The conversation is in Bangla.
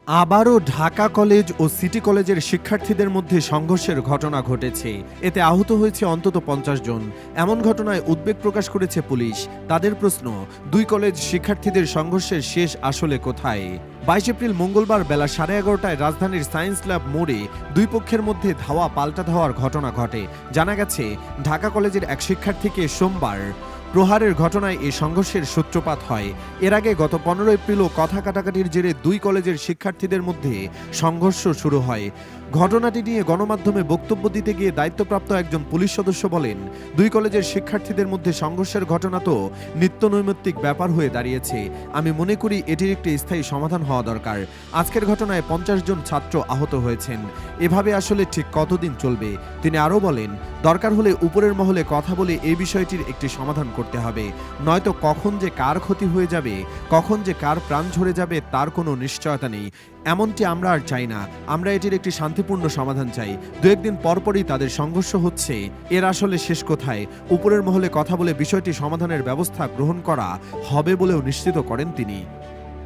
আবারও ঢাকা কলেজ ও সিটি কলেজের শিক্ষার্থীদের মধ্যে সংঘর্ষের ঘটনা ঘটেছে। এতে আহত হয়েছে অন্তত ৫০ জন। এমন ঘটনায় উদ্বেগ প্রকাশ করেছে পুলিশ। তাদের প্রশ্ন, দুই কলেজ শিক্ষার্থীদের সংঘর্ষের শেষ আসলে কোথায়? ২২ এপ্রিল মঙ্গলবার বেলা ১১:৩০টায় রাজধানীর সায়েন্স ল্যাব মোড়ে দুই পক্ষের মধ্যে ধাওয়া পাল্টা ধাওয়ার ঘটনা ঘটে। জানা গেছে, ঢাকা কলেজের এক শিক্ষার্থীকে সোমবার প্রহারের ঘটনায় এই সংঘর্ষের সূত্রপাত হয়। এর আগে গত ১৫ এপ্রিলও কথা কাটাকাটির জেরে দুই কলেজের শিক্ষার্থীদের মধ্যে সংঘর্ষ শুরু হয়। ঘটনাটি নিয়ে গণমাধ্যমে বক্তব্য দিতে গিয়ে দায়িত্বপ্রাপ্ত একজন পুলিশ সদস্য বলেন, দুই কলেজের শিক্ষার্থীদের মধ্যে সংঘর্ষের ঘটনা তো নিত্যনৈমিত্তিক ব্যাপার হয়ে দাঁড়িয়েছে। আমি মনে করি এটির একটি স্থায়ী সমাধান হওয়া দরকার। আজকের ঘটনায় ৫০ জন ছাত্র আহত হয়েছেন। এভাবে আসলে ঠিক কতদিন চলবে? তিনি আরও বলেন, দরকার হলে উপরের মহলে কথা বলে এই বিষয়টির একটি সমাধান করতে হবে। নয়তো কখন যে কার ক্ষতি হয়ে যাবে, কখন যে কার প্রাণ ঝরে যাবে তার কোনো নিশ্চয়তা নেই। এমনটি আমরা আর চাই না। আমরা এটির একটি শান্তিপূর্ণ সমাধান চাই। দু একদিন পরপরই তাদের সংঘর্ষ হচ্ছে, এর আসলে শেষ কোথায়? উপরের মহলে কথা বলে বিষয়টি সমাধানের ব্যবস্থা গ্রহণ করা হবে বলেও নিশ্চিত করেন তিনি।